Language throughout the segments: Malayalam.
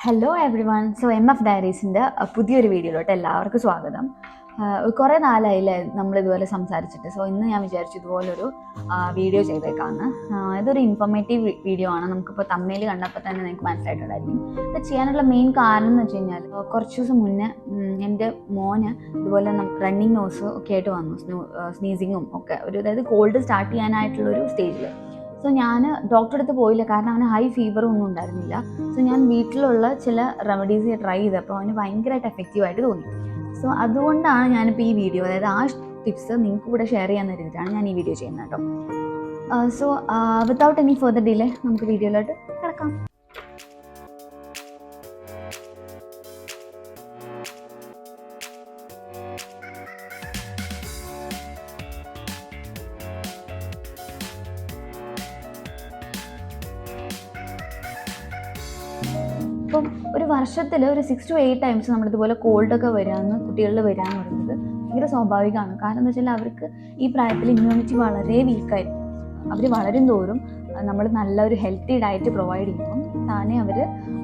Hello every one. So MF ഡയറീസിൻ്റെ പുതിയൊരു വീഡിയോയിലോട്ട് എല്ലാവർക്കും സ്വാഗതം. കുറേ നാളായില്ലേ നമ്മളിതുപോലെ സംസാരിച്ചിട്ട്. സോ ഇന്ന് ഞാൻ വിചാരിച്ചു ഇതുപോലൊരു വീഡിയോ ചെയ്തേക്കാമെന്ന്. ഇതൊരു ഇൻഫോർമേറ്റീവ് വീഡിയോ ആണ്. നമുക്കിപ്പോൾ തമ്മിൽ കണ്ടപ്പോൾ തന്നെ നിങ്ങൾക്ക് മനസ്സിലായിട്ടുണ്ടായിരിക്കും. ഇത് ചെയ്യാനുള്ള മെയിൻ കാരണം എന്ന് വെച്ച് കഴിഞ്ഞാൽ കുറച്ച് ദിവസം മുന്നേ എൻ്റെ മോന് ഇതുപോലെ റണ്ണിങ് നോസ് ഒക്കെ ആയിട്ട് വന്നു, സ്നീസിങ്ങും ഒക്കെ അതായത് കോൾഡ് സ്റ്റാർട്ട് ചെയ്യാനായിട്ടുള്ളൊരു സ്റ്റേജിൽ. സോ ഞാൻ ഡോക്ടറെ അടുത്ത് പോയില്ല, കാരണം അവന് ഹൈ ഫീവറും ഒന്നും ഉണ്ടായിരുന്നില്ല. സോ ഞാൻ വീട്ടിലുള്ള ചില റെമഡീസ് ട്രൈ ചെയ്തപ്പോൾ അവന് ഭയങ്കരമായിട്ട് എഫക്റ്റീവായിട്ട് തോന്നി. സോ അതുകൊണ്ടാണ് ഞാനിപ്പോൾ ഈ വീഡിയോ, അതായത് ആ ടിപ്സ് നിങ്ങൾക്ക് കൂടെ ഷെയർ ചെയ്യാൻ വേണ്ടിയിട്ടാണ് ഞാൻ ഈ വീഡിയോ ചെയ്യുന്നത് കേട്ടോ. So without any further delay നമുക്ക് വീഡിയോയിലോട്ട് കിടക്കാം. ഇപ്പം ഒരു വർഷത്തിൽ ഒരു 6 to 8 ടൈംസ് നമ്മളിതുപോലെ കോൾഡൊക്കെ വരാമെന്ന് കുട്ടികളിൽ വരാമെന്ന് പറയുന്നത് ഭയങ്കര സ്വാഭാവികമാണ്. കാരണം എന്താ വെച്ചാൽ അവർക്ക് ഈ പ്രായത്തിൽ ഇമ്മ്യൂണിറ്റി വളരെ വീക്കായിരിക്കും. അവർ വളരും തോറും നമ്മൾ നല്ലൊരു ഹെൽത്തി ഡയറ്റ് പ്രൊവൈഡ് ചെയ്യുമ്പം താനെ അവർ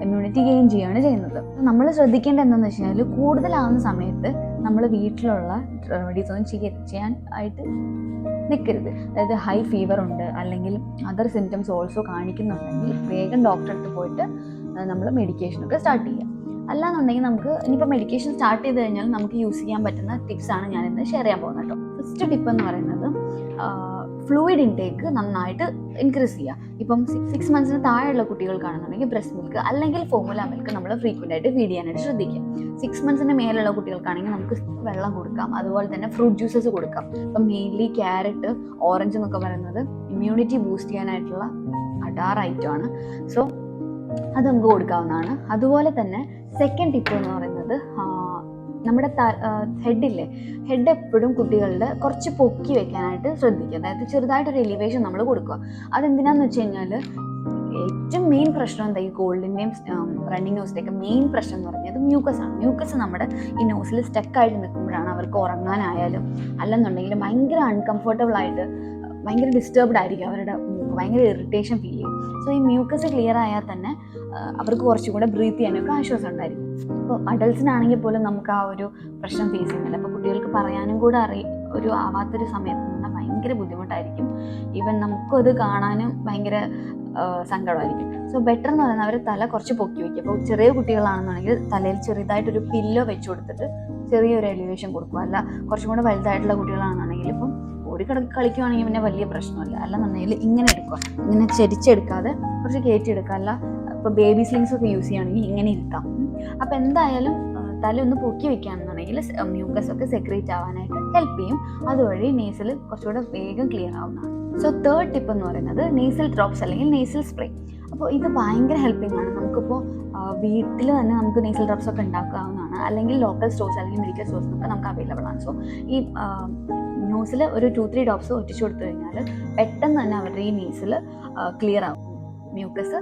ഇമ്മ്യൂണിറ്റി ഗെയിൻ ചെയ്യുകയാണ് ചെയ്യുന്നത്. നമ്മൾ ശ്രദ്ധിക്കേണ്ടത് എന്താണെന്ന് വെച്ച് കഴിഞ്ഞാൽ കൂടുതലാവുന്ന സമയത്ത് നമ്മൾ വീട്ടിലുള്ള റെമഡീസ് ഒന്നും ചെയ്യാൻ ആയിട്ട് നിൽക്കരുത്. അതായത് ഹൈ ഫീവർ ഉണ്ട് അല്ലെങ്കിൽ അതർ സിംറ്റംസ് ഓൾസോ കാണിക്കുന്നുണ്ടെങ്കിൽ വേഗം ഡോക്ടറെ അടുത്ത് പോയിട്ട് നമ്മൾ മെഡിക്കേഷനൊക്കെ സ്റ്റാർട്ട് ചെയ്യുക. അല്ലാന്നുണ്ടെങ്കിൽ നമുക്ക് ഇനിയിപ്പോൾ മെഡിക്കേഷൻ സ്റ്റാർട്ട് ചെയ്ത് കഴിഞ്ഞാൽ നമുക്ക് യൂസ് ചെയ്യാൻ പറ്റുന്ന ടിപ്സാണ് ഞാനിന്ന് ഷെയർ ചെയ്യാൻ പോകുന്നത് കേട്ടോ. ഫസ്റ്റ് ടിപ്പ് എന്ന് പറയുന്നത് ഫ്ലൂയിഡ് ഇൻടേക്ക് നന്നായിട്ട് ഇൻക്രീസ് ചെയ്യുക. ഇപ്പം 6 months താഴെയുള്ള കുട്ടികൾക്കാണെന്നുണ്ടെങ്കിൽ ബ്രസ്റ്റ് മിൽക്ക് അല്ലെങ്കിൽ ഫോർമുല മിൽക്ക് നമ്മൾ ഫ്രീക്വൻ്റ് ആയിട്ട് ഫീഡ് ചെയ്യാനായിട്ട് ശ്രദ്ധിക്കുക. 6 months മേലുള്ള കുട്ടികൾക്കാണെങ്കിൽ നമുക്ക് വെള്ളം കൊടുക്കാം, അതുപോലെ തന്നെ ഫ്രൂട്ട് ജ്യൂസസ് കൊടുക്കാം. ഇപ്പം മെയിൻലി ക്യാരറ്റ്, ഓറഞ്ച് എന്നൊക്കെ പറയുന്നത് ഇമ്മ്യൂണിറ്റി ബൂസ്റ്റ് ചെയ്യാനായിട്ടുള്ള അഡാർ ഐറ്റമാണ്. സോ അത് നമുക്ക് കൊടുക്കാവുന്നതാണ്. അതുപോലെ തന്നെ സെക്കൻഡ് ടിപ്പ് എന്ന് പറയുന്നത് നമ്മുടെ ഹെഡില്ലേ, ഹെഡ് എപ്പോഴും കുട്ടികളുടെ കുറച്ച് പൊക്കി വെക്കാനായിട്ട് ശ്രദ്ധിക്കുക. അതായത് ചെറുതായിട്ടൊരു എലിവേഷൻ നമ്മൾ കൊടുക്കുക. അതെന്തിനാന്ന് വെച്ച് കഴിഞ്ഞാൽ ഏറ്റവും മെയിൻ പ്രശ്നം എന്താ, ഈ കോൾഡിൻ്റെയും റണ്ണിങ് നോസിൻ്റെയൊക്കെ മെയിൻ പ്രശ്നം എന്ന് പറഞ്ഞത് മ്യൂക്കസാണ്. മ്യൂക്കസ് നമ്മുടെ ഈ നോസിൽ സ്റ്റക്കായിട്ട് നിൽക്കുമ്പോഴാണ് അവർക്ക് ഉറങ്ങാനായാലും അല്ലെന്നുണ്ടെങ്കിൽ ഭയങ്കര അൺകംഫർട്ടബിൾ ആയിട്ട് ഭയങ്കര ഡിസ്റ്റർബ്ഡ് ആയിരിക്കും, അവരുടെ ഭയങ്കര ഇറിറ്റേഷൻ ഫീൽ ചെയ്യും. സോ ഈ മ്യൂക്കസ് ക്ലിയർ ആയാൽ തന്നെ അവർക്ക് കുറച്ചും കൂടെ ബ്രീത്ത് ചെയ്യാനൊക്കെ ആശ്വാസം ഉണ്ടായിരിക്കും. ഇപ്പോൾ അഡൾട്ട്സിനാണെങ്കിൽ പോലും നമുക്ക് ആ ഒരു പ്രശ്നം ഫേസ് ചെയ്യുന്നില്ല. അപ്പോൾ കുട്ടികൾക്ക് പറയാനും കൂടെ ആവാത്തൊരു സമയത്ത് നിന്നാൽ ഭയങ്കര ബുദ്ധിമുട്ടായിരിക്കും. ഈവൻ നമുക്കത് കാണാനും ഭയങ്കര സങ്കടമായിരിക്കും. സോ ബെറ്റർ എന്ന് പറയുന്നത് അവർ തല കുറച്ച് പൊക്കി വയ്ക്കുക. അപ്പോൾ ചെറിയ കുട്ടികളാണെന്നുണ്ടെങ്കിൽ തലയിൽ ചെറുതായിട്ടൊരു പില്ലോ വെച്ച് കൊടുത്തിട്ട് ചെറിയൊരു എലിവേഷൻ കൊടുക്കുക. അല്ല കുറച്ചും കൂടെ വലുതായിട്ടുള്ള കുട്ടികളാണെന്നുണ്ടെങ്കിൽ ഇപ്പം കളിക്കുവാണെങ്കിൽ പിന്നെ വലിയ പ്രശ്നമില്ല. അല്ലെന്നുണ്ടെങ്കിൽ ഇങ്ങനെ എടുക്കുക, ഇങ്ങനെ ചെരിച്ചെടുക്കാതെ കുറച്ച് കയറ്റിയെടുക്കുക. അല്ല ഇപ്പോൾ ബേബി സ്ലിങ്സ് ഒക്കെ യൂസ് ചെയ്യുകയാണെങ്കിൽ ഇങ്ങനെ ഇരുത്താം. അപ്പോൾ എന്തായാലും തല ഒന്ന് പൊക്കി വെക്കുകയാണെന്നുണ്ടെങ്കിൽ മ്യൂക്കസ് ഒക്കെ സെക്രീറ്റ് ആവാനായിട്ട് ഹെൽപ്പ് ചെയ്യും. അതുവഴി നേസിൽ കുറച്ചുകൂടെ വേഗം ക്ലിയർ ആവുന്നതാണ്. സോ തേർഡ് ടിപ്പ് എന്ന് പറയുന്നത് നേസൽ ഡ്രോപ്സ് അല്ലെങ്കിൽ നേസൽ സ്പ്രേ. അപ്പോൾ ഇത് ഭയങ്കര ഹെൽപ്പിംഗ് ആണ്. നമുക്കിപ്പോൾ വീട്ടിൽ തന്നെ നമുക്ക് നേസൽ ഡ്രോപ്സ് ഒക്കെ ഉണ്ടാക്കാവുന്നതാണ്. അല്ലെങ്കിൽ ലോക്കൽ സ്റ്റോഴ്സ് അല്ലെങ്കിൽ മെഡിക്കൽ സ്റ്റോഴ്സിനൊക്കെ നമുക്ക് അവൈലബിൾ ആണ്. സോ ഈ നോസിൽ ഒരു 2-3 ഡ്രോപ്സ് ഒറ്റിച്ചു കൊടുത്തു കഴിഞ്ഞാൽ പെട്ടെന്ന് തന്നെ അവരുടെ ഈ നേസിൽ ക്ലിയർ ആവും. മ്യൂക്കസ്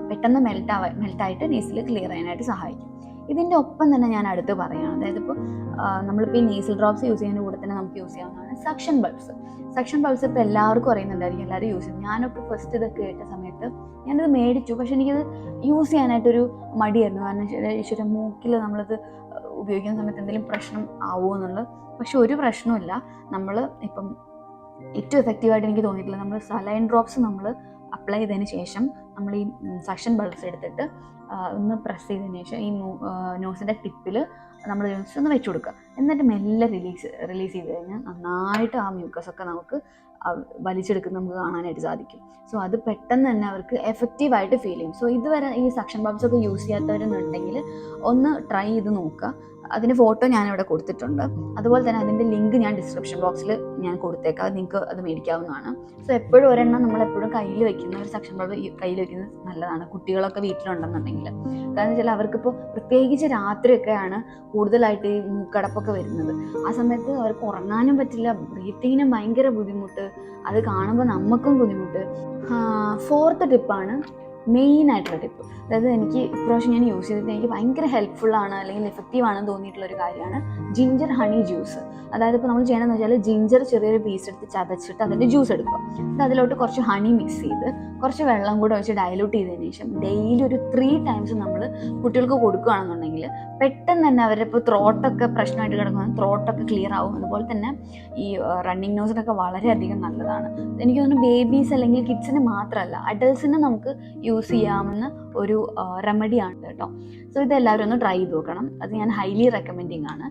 പെട്ടെന്ന് മെൽട്ടായിട്ട് നേസിൽ ക്ലിയർ ചെയ്യാനായിട്ട് സഹായിക്കും. ഇതിൻ്റെ ഒപ്പം തന്നെ ഞാൻ അടുത്ത് പറയുകയാണ്, അതായത് ഇപ്പോൾ നമ്മളിപ്പോൾ ഈ നേസൽ ഡ്രോപ്സ് യൂസ് ചെയ്യുന്ന കൂടെ തന്നെ നമുക്ക് യൂസ് ചെയ്യാവുന്നതാണ് സക്ഷൻ ബൾബ്സ്. സക്ഷൻ ബൾബ്സ് ഇപ്പോൾ എല്ലാവർക്കും അറിയുന്നുണ്ടായിരിക്കും, എല്ലാവരും യൂസ് ചെയ്യും. ഞാനൊക്കെ ഫസ്റ്റ് ഇതൊക്കെ കേട്ട സമയത്ത് ഞാനിത് മേടിച്ചു, പക്ഷെ എനിക്കത് യൂസ് ചെയ്യാനായിട്ടൊരു മടിയായിരുന്നു. കാരണം ഈശ്വര മൂക്കിൽ നമ്മളത് ഉപയോഗിക്കുന്ന സമയത്ത് എന്തെങ്കിലും പ്രശ്നം ആവുമോ എന്നുള്ളത്. പക്ഷെ ഒരു പ്രശ്നമില്ല. നമ്മൾ ഇപ്പം ഏറ്റവും എഫക്റ്റീവായിട്ട് എനിക്ക് തോന്നിയിട്ടില്ല, നമ്മൾ സലൈൻ ഡ്രോപ്സ് നമ്മൾ അപ്ലൈ ചെയ്തതിന് ശേഷം നമ്മൾ ഈ സക്ഷൻ ബൾബ്സ് എടുത്തിട്ട് ഒന്ന് പ്രസ് ചെയ്തതിന് ശേഷം ഈ നോസിൻ്റെ ടിപ്പിൽ നമ്മൾ ജസ്റ്റ് ഒന്ന് വെച്ച് കൊടുക്കുക. എന്നിട്ട് മെല്ലെ റിലീസ് ചെയ്ത് കഴിഞ്ഞാൽ നന്നായിട്ട് ആ മ്യൂക്കസൊക്കെ നമുക്ക് വലിച്ചെടുക്കുന്ന നമുക്ക് കാണാനായിട്ട് സാധിക്കും. സോ അത് പെട്ടെന്ന് തന്നെ അവർക്ക് എഫക്റ്റീവായിട്ട് ഫീൽ ചെയ്യും. സോ ഇതുവരെ ഈ സക്ഷൻ ബൾബ്സ് ഒക്കെ യൂസ് ചെയ്യാത്തവരെന്നുണ്ടെങ്കിൽ ഒന്ന് ട്രൈ ചെയ്ത് നോക്കുക. അതിന് ഫോട്ടോ ഞാനിവിടെ കൊടുത്തിട്ടുണ്ട്. അതുപോലെ തന്നെ അതിൻ്റെ ലിങ്ക് ഞാൻ ഡിസ്ക്രിപ്ഷൻ ബോക്സിൽ ഞാൻ കൊടുത്തേക്കാം, നിങ്ങൾക്ക് അത് മേടിക്കാവുന്നതാണ്. സോ എപ്പോഴും ഒരെണ്ണം നമ്മളെപ്പോഴും കയ്യിൽ വെക്കുന്ന ഒരു സക്ഷൻ ബൾബ് കയ്യിൽ വെക്കുന്നത് നല്ലതാണ്, കുട്ടികളൊക്കെ വീട്ടിലുണ്ടെന്നുണ്ടെങ്കിൽ. കാരണം വെച്ചാൽ അവർക്കിപ്പോൾ പ്രത്യേകിച്ച് രാത്രിയൊക്കെയാണ് കൂടുതലായിട്ട് ഈ മൂക്കടപ്പൊക്കെ വരുന്നത്. ആ സമയത്ത് അവർക്ക് ഉറങ്ങാനും പറ്റില്ല, ബ്രീത്തിങ്ങിനും ഭയങ്കര ബുദ്ധിമുട്ട്, അത് കാണുമ്പോൾ നമുക്കും ബുദ്ധിമുട്ട്. 4th ടിപ്പാണ് മെയിനായിട്ടുള്ള ടിപ്പ്. അതായത് എനിക്ക് ഇപ്രാവശ്യം ഞാൻ യൂസ് ചെയ്തിട്ട് എനിക്ക് ഭയങ്കര ഹെൽപ്ഫുള്ളാണ് അല്ലെങ്കിൽ എഫക്റ്റീവാണെന്ന് തോന്നിയിട്ടുള്ളൊരു കാര്യമാണ് ജിഞ്ചർ ഹണി ജ്യൂസ്. അതായത് ഇപ്പോൾ നമ്മൾ ചെയ്യണമെന്ന് വെച്ചാൽ ജിഞ്ചർ ചെറിയൊരു പീസ് എടുത്ത് ചതച്ചിട്ട് അതിൻ്റെ ജ്യൂസ് എടുക്കുക. എന്നിട്ട് അതിലോട്ട് കുറച്ച് ഹണി മിക്സ് ചെയ്ത് കുറച്ച് വെള്ളം കൂടെ വെച്ച് ഡയലൂട്ട് ചെയ്തതിന് ശേഷം ഡെയിലി ഒരു 3 ടൈംസ് നമ്മൾ കുട്ടികൾക്ക് കൊടുക്കുകയാണെന്നുണ്ടെങ്കിൽ പെട്ടെന്ന് തന്നെ അവരുടെ ഇപ്പോൾ ത്രോട്ടൊക്കെ പ്രശ്നമായിട്ട് കിടക്കുന്ന ത്രോട്ടൊക്കെ ക്ലിയർ ആവും. അതുപോലെ തന്നെ ഈ റണ്ണിങ് നോസിനൊക്കെ വളരെയധികം നല്ലതാണ്. എനിക്ക് തോന്നുന്നു ബേബീസ് അല്ലെങ്കിൽ കിഡ്സിന് മാത്രമല്ല അഡൾട്ട്സിന് നമുക്ക് യൂസ് ചെയ്യാവുന്ന ഒരു റെമഡിയാണ് കേട്ടോ. സോ ഇതെല്ലാവരും ഒന്ന് ട്രൈ ചെയ്ത് നോക്കണം. അത് ഞാൻ ഹൈലി റെക്കമെൻഡിങ് ആണ്.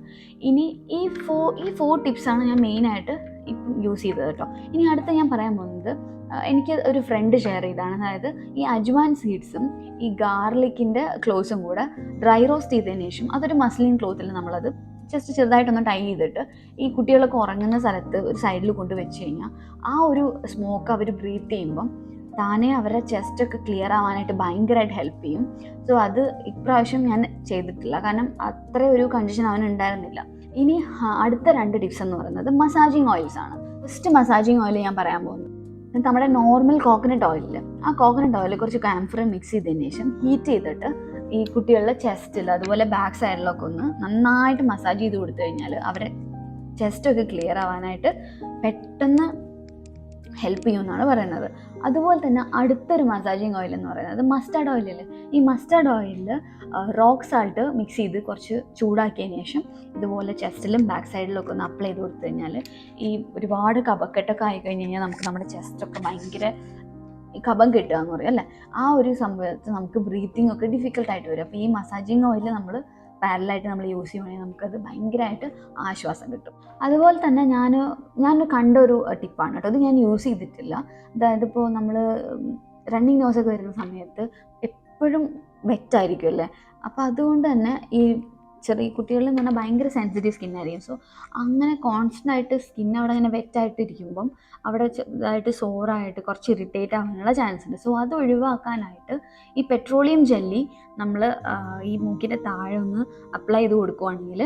ഇനി ഈ 4 ടിപ്സാണ് ഞാൻ മെയിനായിട്ട് ഇപ്പം യൂസ് ചെയ്തത് കേട്ടോ. ഇനി അടുത്ത ഞാൻ പറയാൻ പോകുന്നത് എനിക്ക് ഒരു ഫ്രണ്ട് ഷെയർ ചെയ്താണ്. അതായത് ഈ അജ്വാൻ സീഡ്സും ഈ ഗാർലിക്കിൻ്റെ ക്ലോസും കൂടെ ഡ്രൈ റോസ്റ്റ് ചെയ്തതിന് ശേഷം അതൊരു മസ്ലിൻ ക്ലോത്തിൽ നമ്മളത് ജസ്റ്റ് ചെറുതായിട്ടൊന്ന് ടൈ ചെയ്തിട്ട് ഈ കുട്ടികളൊക്കെ ഉറങ്ങുന്ന സ്ഥലത്ത് ഒരു സൈഡിൽ കൊണ്ട് വെച്ച് കഴിഞ്ഞാൽ ആ ഒരു സ്മോക്ക് അവർ ബ്രീത്ത് ചെയ്യുമ്പം താനേ അവരുടെ ചെസ്റ്റൊക്കെ ക്ലിയർ ആവാനായിട്ട് ഭയങ്കരമായിട്ട് ഹെൽപ്പ് ചെയ്യും. സോ അത് ഇപ്രാവശ്യം ഞാൻ ചെയ്തിട്ടില്ല, കാരണം അത്ര ഒരു കണ്ടീഷൻ അവനുണ്ടായിരുന്നില്ല. ഇനി അടുത്ത 2 ടിപ്സ് എന്ന് പറയുന്നത് മസാജിങ് ഓയിൽസ് ആണ്. ഫസ്റ്റ് മസാജിങ് ഓയിൽ ഞാൻ പറയാൻ പോകുന്നത് നമ്മുടെ നോർമൽ കോക്കനട്ട് ഓയിലിൽ ആ കോക്കനട്ട് ഓയിൽ കുറച്ച് കാംഫർ മിക്സ് ചെയ്തതിന് ശേഷം ഹീറ്റ് ചെയ്തിട്ട് ഈ കുട്ടികളുടെ ചെസ്റ്റിൽ അതുപോലെ ബാക്ക് സൈഡിലൊക്കെ ഒന്ന് നന്നായിട്ട് മസാജ് ചെയ്ത് കൊടുത്തു കഴിഞ്ഞാൽ അവരെ ചെസ്റ്റൊക്കെ ക്ലിയർ ആവാനായിട്ട് പെട്ടെന്ന് ഹെൽപ്പ് ചെയ്യുമെന്നാണ് പറയുന്നത്. അതുപോലെ തന്നെ അടുത്തൊരു മസാജിങ് ഓയിൽ എന്ന് പറയുന്നത് മസ്റ്റാർഡ് ഓയിലല്ലേ. ഈ മസ്റ്റാർഡ് ഓയിലിൽ റോക്ക് സാൾട്ട് മിക്സ് ചെയ്ത് കുറച്ച് ചൂടാക്കിയതിന് ശേഷം ഇതുപോലെ ചെസ്റ്റിലും ബാക്ക് സൈഡിലൊക്കെ ഒന്ന് അപ്ലൈ ചെയ്ത് കൊടുത്തു കഴിഞ്ഞാൽ ഈ ഒരുപാട് കഫക്കെട്ടൊക്കെ ആയിക്കഴിഞ്ഞ് കഴിഞ്ഞാൽ നമുക്ക് നമ്മുടെ ചെസ്റ്റൊക്കെ ഭയങ്കര ഈ കഫം കിട്ടുക എന്ന് പറയും അല്ലേ. ആ ഒരു സംഭവത്തിൽ നമുക്ക് ബ്രീത്തിങ് ഒക്കെ ഡിഫിക്കൽട്ടായിട്ട് വരും. അപ്പോൾ ഈ മസാജിങ് ഓയിൽ നമ്മൾ പാരലായിട്ട് നമ്മൾ യൂസ് ചെയ്യുകയാണെങ്കിൽ നമുക്കത് ഭയങ്കരമായിട്ട് ആശ്വാസം കിട്ടും. അതുപോലെ തന്നെ ഞാൻ കണ്ടൊരു ടിപ്പാണ് കേട്ടോ, അത് ഞാൻ യൂസ് ചെയ്തിട്ടില്ല. അതായത് ഇപ്പോൾ നമ്മൾ റണ്ണിങ് നോസൊക്കെ വരുന്ന സമയത്ത് എപ്പോഴും വെറ്റായിരിക്കും അല്ലേ. അപ്പോൾ അതുകൊണ്ട് തന്നെ ഈ ചെറിയ കുട്ടികളിൽ എന്ന് പറഞ്ഞാൽ ഭയങ്കര സെൻസിറ്റീവ് സ്കിന്നായിരിക്കും. സോ അങ്ങനെ കോൺസ്റ്റൻ്റ് ആയിട്ട് സ്കിൻ അവിടെ ഇങ്ങനെ വെറ്റായിട്ടിരിക്കുമ്പം അവിടെ ചെറുതായിട്ട് സോറായിട്ട് കുറച്ച് ഇറിറ്റേറ്റ് ആവാനുള്ള ചാൻസ് ഉണ്ട്. സോ അത് ഒഴിവാക്കാനായിട്ട് ഈ പെട്രോളിയം ജെല്ലി നമ്മൾ ഈ മൂക്കിൻ്റെ താഴെ ഒന്ന് അപ്ലൈ ചെയ്ത് കൊടുക്കുവാണെങ്കിൽ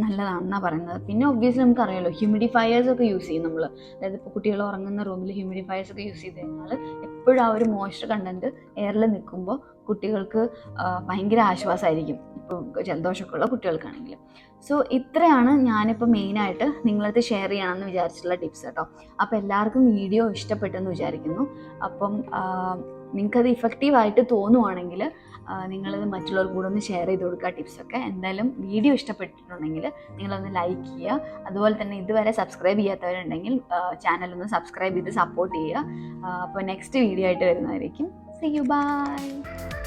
നല്ലതാണെന്നാണ് പറയുന്നത്. പിന്നെ ഒബ്വിയസ്ലി നമുക്കറിയാമല്ലോ ഹ്യൂമിഡിഫയേഴ്സ് ഒക്കെ യൂസ് ചെയ്യും നമ്മൾ. അതായത് ഇപ്പോൾ കുട്ടികൾ ഉറങ്ങുന്ന റൂമിൽ ഹ്യൂമിഡിഫയേഴ്സ് ഒക്കെ യൂസ് ചെയ്ത് കഴിഞ്ഞാൽ എപ്പോഴും ആ ഒരു മോയ്സ്ചർ കണ്ടൻറ്റ് എയറിൽ നിൽക്കുമ്പോൾ കുട്ടികൾക്ക് ഭയങ്കര ആശ്വാസമായിരിക്കും, ഇപ്പോൾ ജലദോഷമൊക്കെ ഉള്ള കുട്ടികൾക്കാണെങ്കിൽ. സോ ഇത്രയാണ് ഞാനിപ്പോൾ മെയിനായിട്ട് നിങ്ങളടുത്ത് ഷെയർ ചെയ്യണമെന്ന് വിചാരിച്ചിട്ടുള്ള ടിപ്സ് കേട്ടോ. അപ്പോൾ എല്ലാവർക്കും വീഡിയോ ഇഷ്ടപ്പെട്ടെന്ന് വിചാരിക്കുന്നു. അപ്പം നിങ്ങൾക്കത് ഇഫക്റ്റീവായിട്ട് തോന്നുവാണെങ്കിൽ നിങ്ങളത് മറ്റുള്ളവർക്ക് കൂടെ ഒന്ന് ഷെയർ ചെയ്ത് കൊടുക്കുക ടിപ്സൊക്കെ. എന്തായാലും വീഡിയോ ഇഷ്ടപ്പെട്ടിട്ടുണ്ടെങ്കിൽ നിങ്ങളൊന്ന് ലൈക്ക് ചെയ്യുക. അതുപോലെ തന്നെ ഇതുവരെ സബ്സ്ക്രൈബ് ചെയ്യാത്തവരുണ്ടെങ്കിൽ ചാനലൊന്ന് സബ്സ്ക്രൈബ് ചെയ്ത് സപ്പോർട്ട് ചെയ്യുക. അപ്പോൾ നെക്സ്റ്റ് വീഡിയോ ആയിട്ട് വരുന്നതായിരിക്കും. See you, bye.